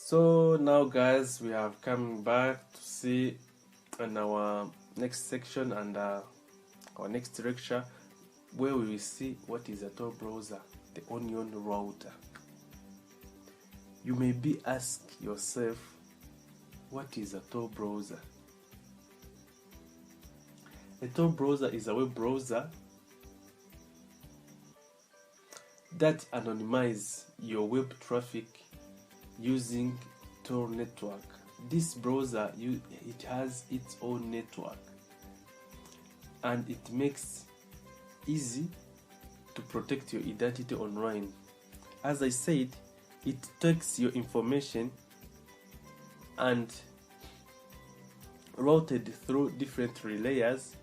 So now guys, we have come back to see in our next section and our next lecture, where we will see what is a Tor browser, the onion router. You may be ask yourself, what is a Tor browser? A Tor browser is a web browser that anonymize your web traffic using Tor network. This browser, it has its own network, and it makes easy to protect your identity online. As I said, it takes your information and routed through different layers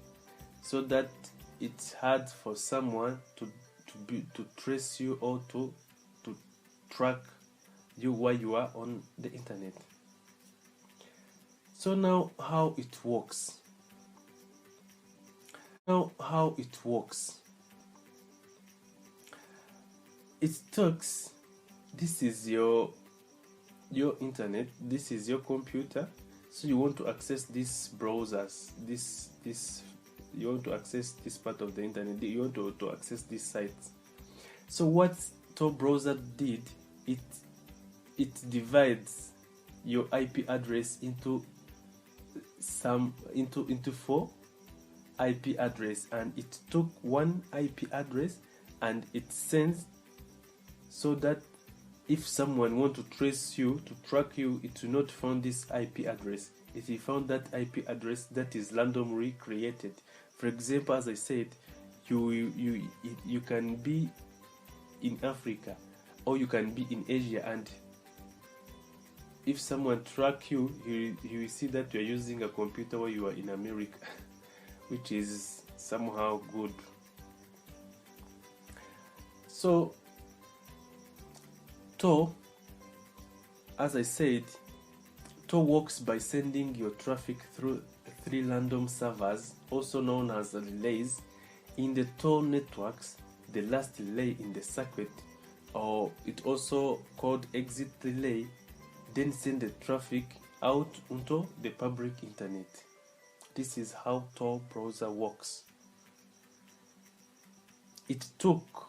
so that it's hard for someone to trace you or to track you while you are on the internet. So now how it works. It takes, this is your internet, this is your computer, so you want to access these browsers, you want to access this part of the internet, you want to access this site. So what Tor browser did, it divides your IP address into 4 IP address, and it took one IP address and it sends, so that if someone want to trace you, to track you, it will not find this IP address. It will found that IP address that is randomly created. For example, as I said, you can be in Africa or you can be in Asia, and if someone track you, he will see that you are using a computer while you are in America, which is somehow good. So Tor, as I said, Tor works by sending your traffic through 3 random servers, also known as relays. In the Tor networks, the last relay in the circuit, or it also called exit relay, then send the traffic out onto the public internet. This is how Tor browser works. It took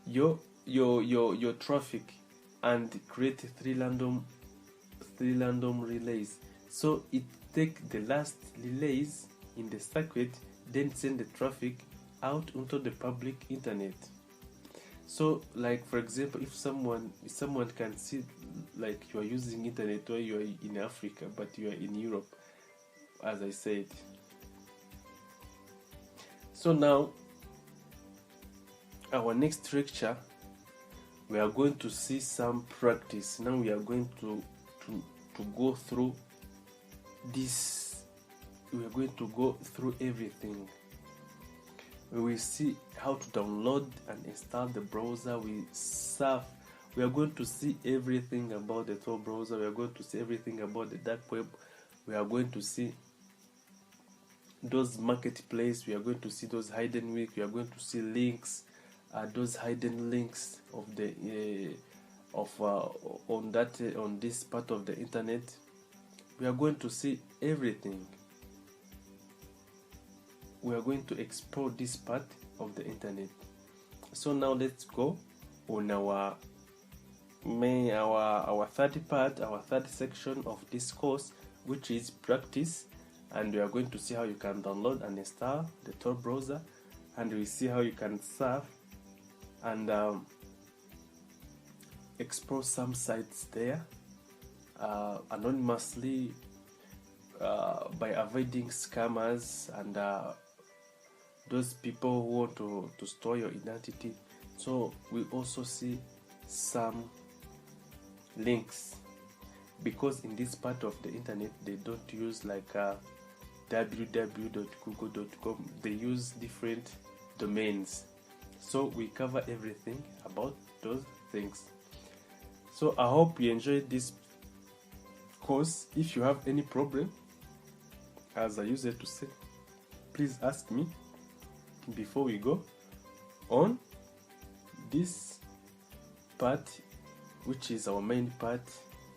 your traffic and create 3 random relays. So it take the last relays in the circuit, then send the traffic out onto the public internet. So like for example, if someone can see, like you are using internet while you are in Africa but you are in Europe, as I said. So now our next lecture, we are going to see some practice. Now we are going to go through this. We are going to go through everything. We will see how to download and install the browser. We are going to see everything about the Tor browser. We are going to see everything about the dark web. We are going to see those marketplace. We are going to see those hidden links. We are going to see links, those hidden links of the on this part of the internet. We are going to see everything. We are going to explore this part of the internet. So now let's go on our third part, our third section of this course, which is practice. And we are going to see how you can download and install the Tor browser, and we see how you can surf and explore some sites there anonymously, by avoiding scammers and those people who want to store your identity. So we also see some links, because in this part of the internet they don't use like www.google.com, they use different domains. So we cover everything about those things. So I hope you enjoyed this course. If you have any problem, as I used to say, please ask me before we go on this part, which is our main part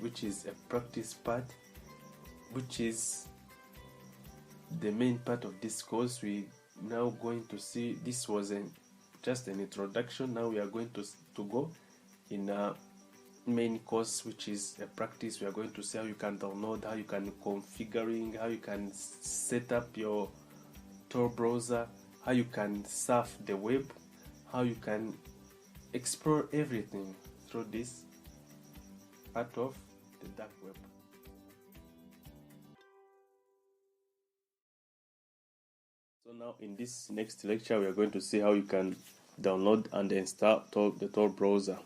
which is a practice part, which is the main part of this course. We now going to see, this was just an introduction. Now we are going to go in a main course, which is a practice. We are going to see how you can download, how you can configuring, how you can set up your Tor browser, how you can surf the web, how you can explore everything through this part of the dark web. So now in this next lecture, we are going to see how you can download and install the Tor browser,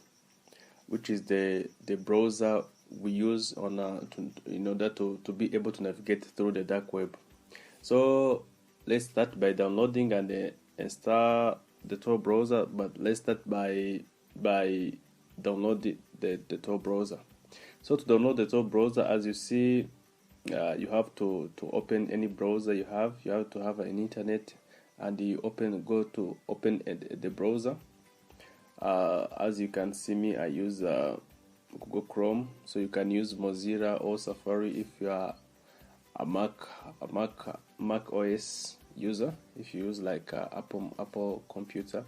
which is the browser we use on in order to be able to navigate through the dark web. So let's start by downloading and install the Tor browser, but let's start by downloading the Tor browser. So to download the Tor browser, as you see, you have to open any browser you have. You have to have an internet, and you go to open the browser. As you can see me, I use Google Chrome, so you can use Mozilla or Safari if you are a Mac OS user, if you use like Apple computer.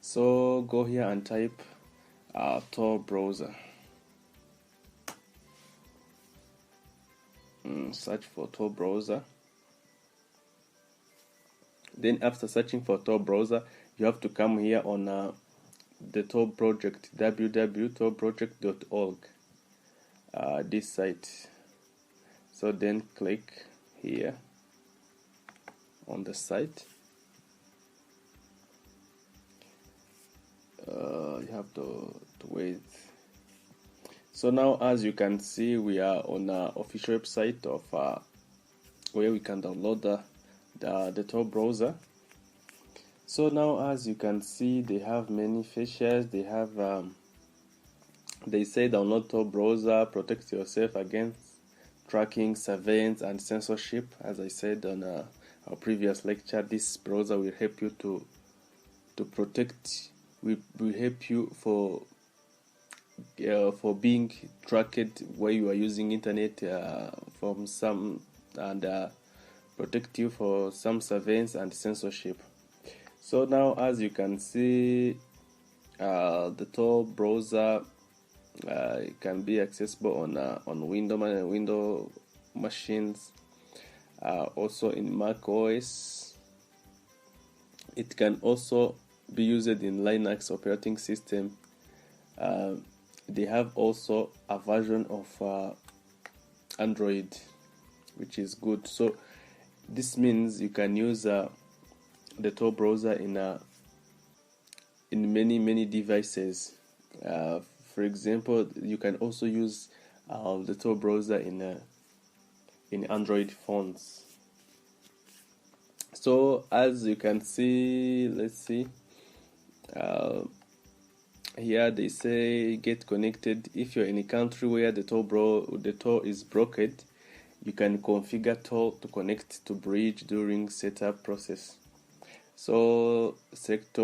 So go here and type Tor browser. Search for Tor browser. Then after searching for Tor browser, you have to come here on the Tor project, www.torproject.org, this site. So then click here on the site. You have to wait. So now, as you can see, we are on the official website of where we can download the Tor browser. So now, as you can see, they have many features. They have they say download Tor browser, protect yourself against tracking, surveillance, and censorship. As I said on our previous lecture, this browser will help you to protect. Will help you for being tracked where you are using internet from some, and protect you for some surveillance and censorship. So now, as you can see, the Tor browser can be accessible on Windows machines, also in Mac OS. It can also be used in Linux operating system. They have also a version of Android, which is good. So this means you can use the Tor browser in many devices. For example, you can also use the Tor browser in Android phones. So as you can see, let's see. Here they say get connected. If you're in a country where the Tor is broken, you can configure Tor to connect to bridge during setup process. So select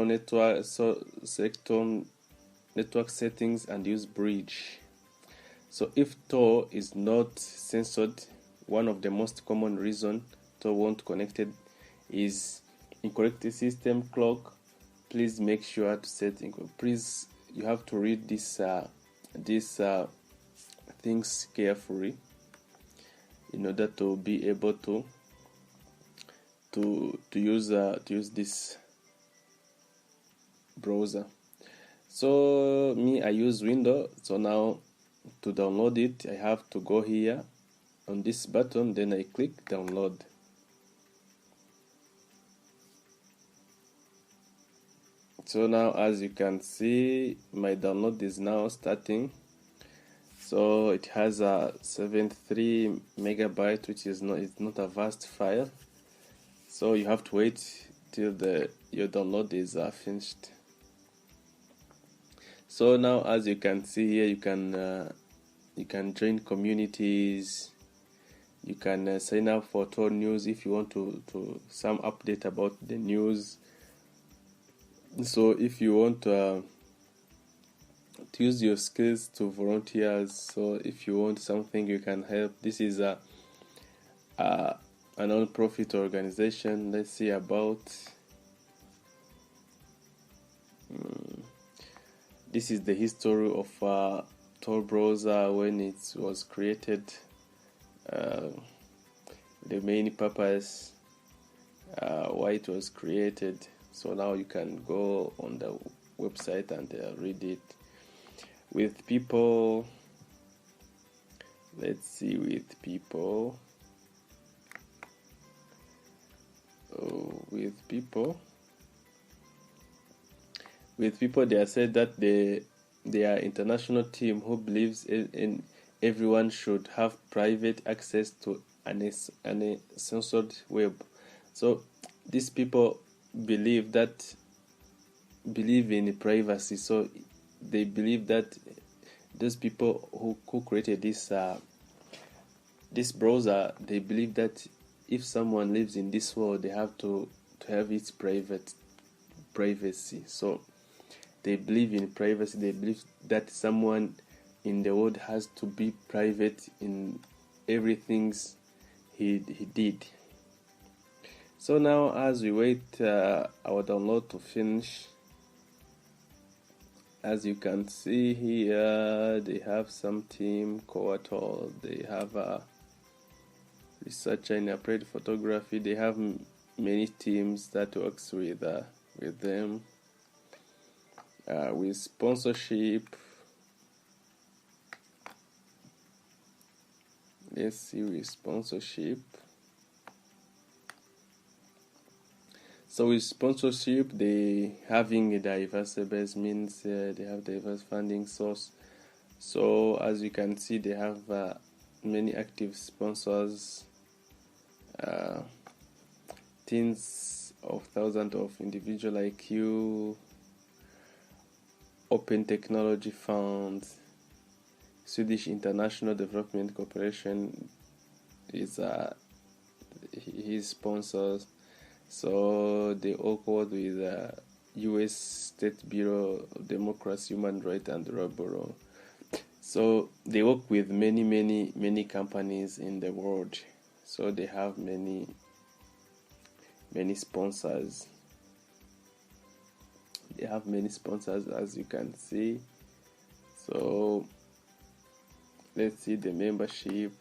network settings and use bridge. So if Tor is not censored, one of the most common reason Tor won't connected is incorrect system clock. Please make sure to set please. You have to read these things carefully in order to be able to use this browser. So me, I use Windows. So now to download it, I have to go here on this button. Then I click download. So now, as you can see, my download is now starting. So it has a 73 megabyte, which is not a vast file. So you have to wait till your download is finished. So now, as you can see here, you can join communities. You can sign up for Tor news if you want to some update about the news. So if you want to to use your skills to volunteers. So if you want something, you can help. This is a non-profit organization. Let's see about this is the history of Tor browser when it was created, the main purpose, why it was created. So now you can go on the website and read it. With people, let's see, with people, they are said that they are international team who believes in everyone should have private access to an censored web. So these people believe in privacy. So they believe that those people who created this browser, they believe that if someone lives in this world, they have to have its privacy. So they believe in privacy. They believe that someone in the world has to be private in everything he did. So now, as we wait our download to finish, as you can see here, they have some team, co-author, they have a researcher in applied photography. They have many teams that works with them, with sponsorship. Let's see, with sponsorship. So with sponsorship, they having a diverse base means they have diverse funding source. So as you can see, they have many active sponsors, tens of thousands of individuals like you, Open Technology Fund, Swedish International Development Corporation is his sponsors. So they all work with U.S. State Bureau of Democracy, Human Rights, and Rubber. So they work with many companies in the world. So they have many sponsors. They have many sponsors, as you can see. So let's see the membership.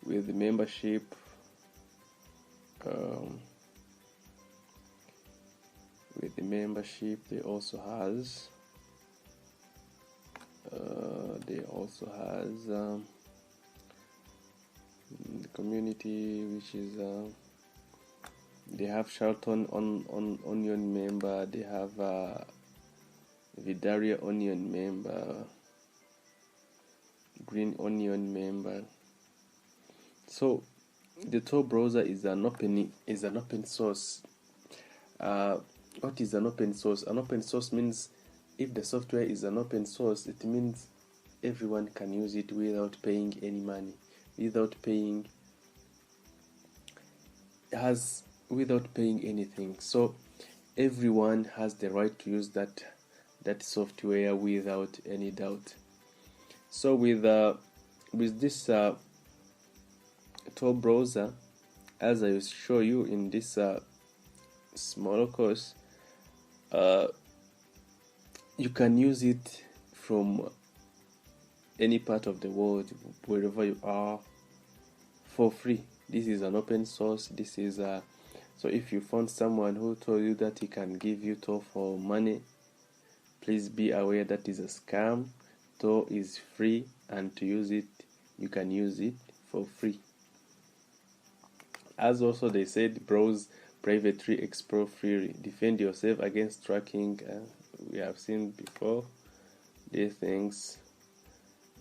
With the membership, they also has the community, which is they have Charlton Onion member, they have Vidaria Onion member, Green Onion member. So the Tor browser is an open source. What is an open source? An open source means if the software is an open source, it means everyone can use it without paying any money, without paying anything. So everyone has the right to use that software without any doubt. So with this Tor browser, as I will show you in this small course, you can use it from any part of the world, wherever you are, for free. This is an open source. This is so if you found someone who told you that he can give you Tor for money, please be aware that is a scam. Tor is free, and to use it, you can use it for free. As also they said, browse privately, explore freely, defend yourself against tracking. We have seen before these things.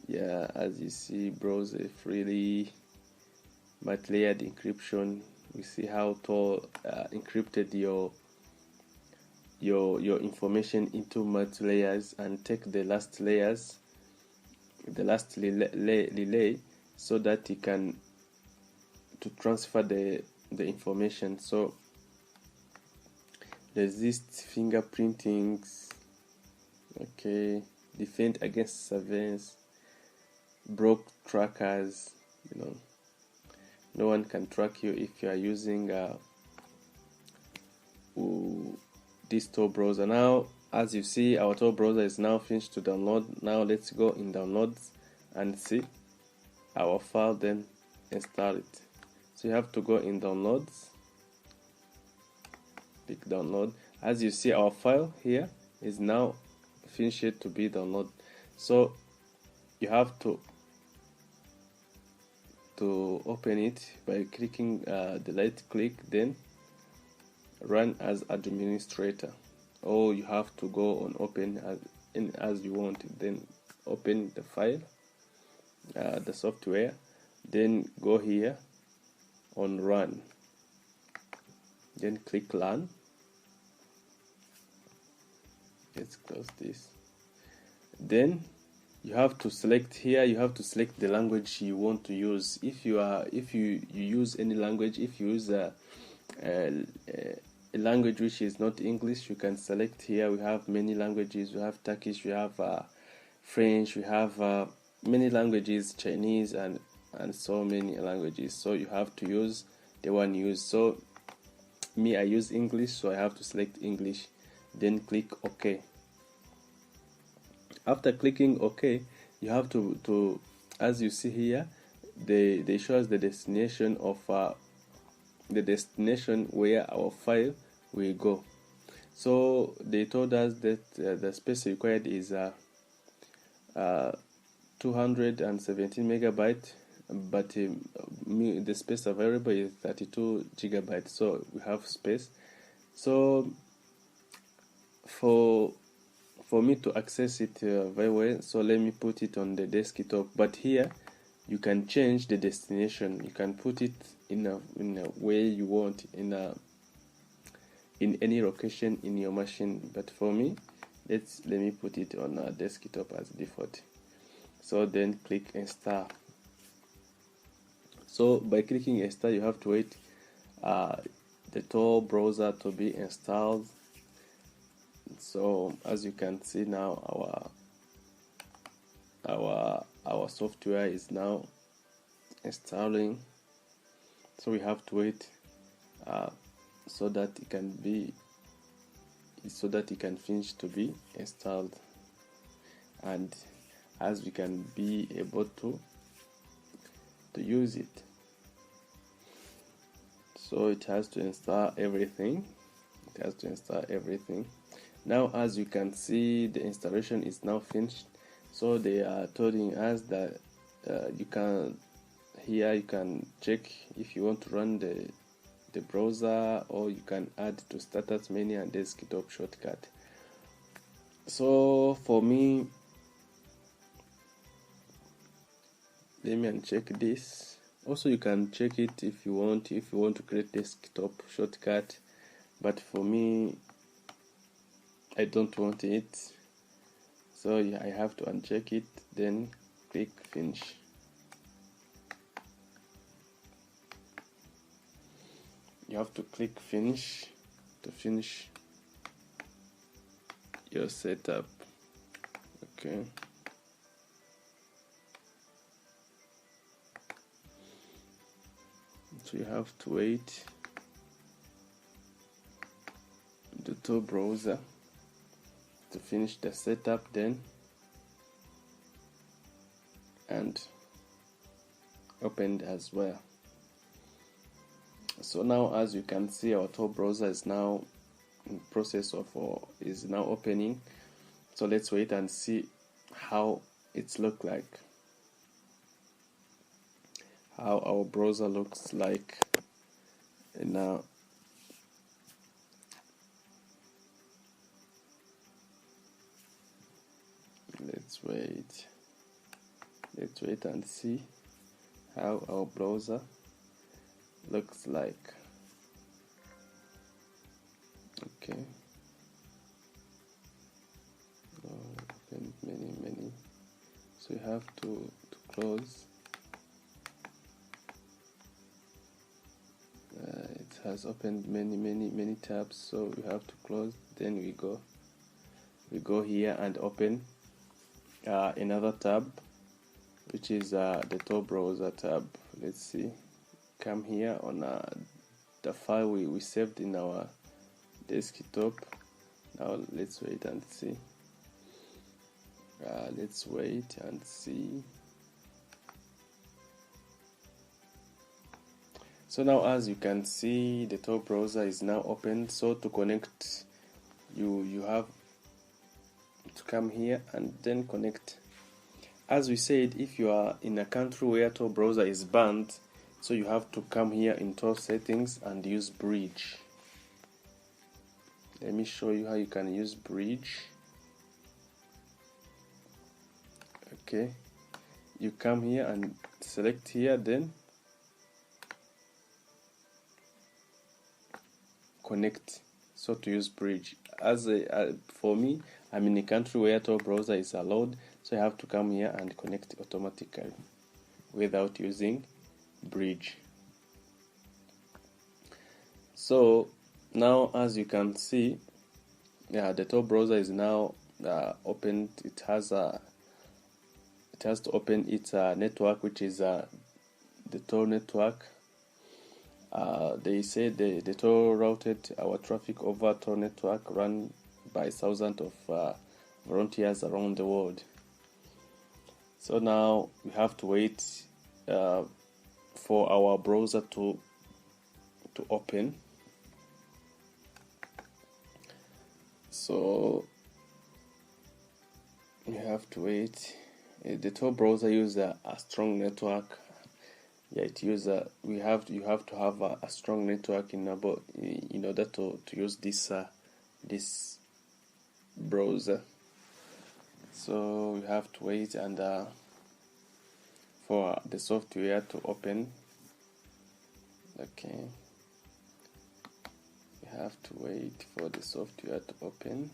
Yeah, as you see, browse freely, multi-layered encryption. We see how Tor encrypted your information into multi-layers and take the last layers, the last relay, so that you can to transfer the information. So resist fingerprinting, okay, defend against surveillance, block trackers. No one can track you if you are using this Tor browser. Now, as you see, our Tor browser is now finished to download. Now let's go in downloads and see our file, then install it. So you have to go in downloads, click download. As you see, our file here is now finished to be downloaded. So you have to open it by clicking the right click, then run as administrator, or you have to go on open as you want, then open the file, the software, then go here on run, then click run. Let's close this. Then you have to select here, you have to select the language you want to use. If you use any language, if you use a language which is not English, you can select here. We have many languages. We have Turkish, we have French, we have many languages, Chinese, and so many languages. So you have to use the one you use. So me, I use English, so I have to select English, then click OK. After clicking OK, you have to as you see here, they show us the destination of the destination where our file will go. So they told us that the space required is 217 megabyte, but the space available is 32 gigabytes. So we have space. So for me to access it very well, so let me put it on the desktop. But here you can change the destination. You can put it in a way you want, in any location in your machine. But for me, let me put it on a desktop as default. So then click install. So by clicking install, you have to wait the Tor browser to be installed. So as you can see now, our software is now installing. So we have to wait so that it can finish to be installed, and as we can be able to use it. So it has to install everything. Now, as you can see, the installation is now finished. So they are telling us that you can check if you want to run the browser, or you can add to status menu and desktop shortcut. So for me, let me uncheck this. Also, you can check it if you want to create desktop shortcut, but for me, I don't want it, so I have to uncheck it, then click finish. You have to click finish to finish your setup. Okay. So you have to wait the Tor browser to finish the setup, then and opened as well. So now, as you can see, our Tor browser is now in process of is now opening. So let's wait and see how it's look like, how our browser looks like. And now let's wait and see how our browser looks like. Okay. Open many. So you have to close. It has opened many tabs, so we have to close. Then we go here and open another tab, which is the Tor Browser tab. Let's see, come here on the file we saved in our desktop. Now let's wait and see. Let's wait and see. So now, as you can see, the Tor browser is now open. So to connect, you have to come here and then connect. As we said, if you are in a country where Tor browser is banned, so you have to come here in Tor settings and use bridge. Let me show you how you can use bridge. Okay, you come here and select here, then connect. So to use bridge, for me, I'm in a country where Tor browser is allowed, so I have to come here and connect automatically without using bridge. So now, as you can see, the Tor browser is now opened. It has to open its network, which is the Tor network. They say the Tor routed our traffic over Tor network run by thousands of volunteers around the world. So now we have to wait for our browser to open. So we have to wait. The Tor browser uses a strong network. Yeah, you have to have a strong network in order to use this browser. So we have to wait and for the software to open. Okay, we have to wait for the software to open.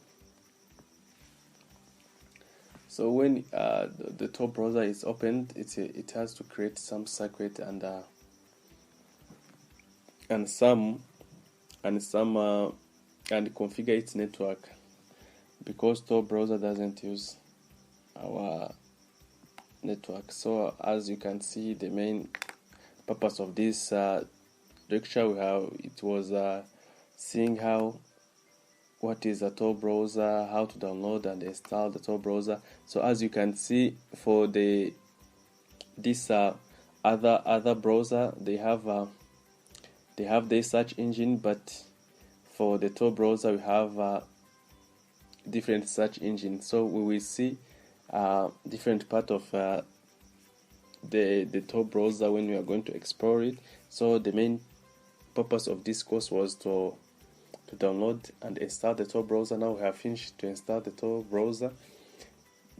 So when the Tor browser is opened, it has to create some circuit and configure its network, because Tor browser doesn't use our network. So as you can see, the main purpose of this lecture was seeing what is a Tor browser, how to download and install the Tor browser. So as you can see, for this other browser, they have their search engine, but for the Tor browser we have different search engine. So we will see different part of the Tor browser when we are going to explore it. So the main purpose of this course was to download and install the Tor browser. Now we have finished to install the Tor browser.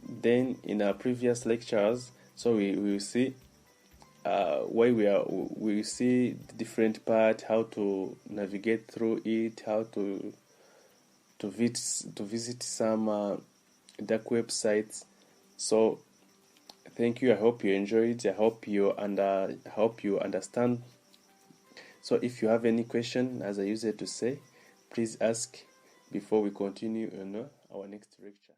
Then in our previous lectures, so we will see we will see the different part, how to navigate through it, how to visit some dark websites. So thank you. I hope you enjoyed. I hope you understand. So if you have any question, as I used to say, please ask before we continue on our next lecture.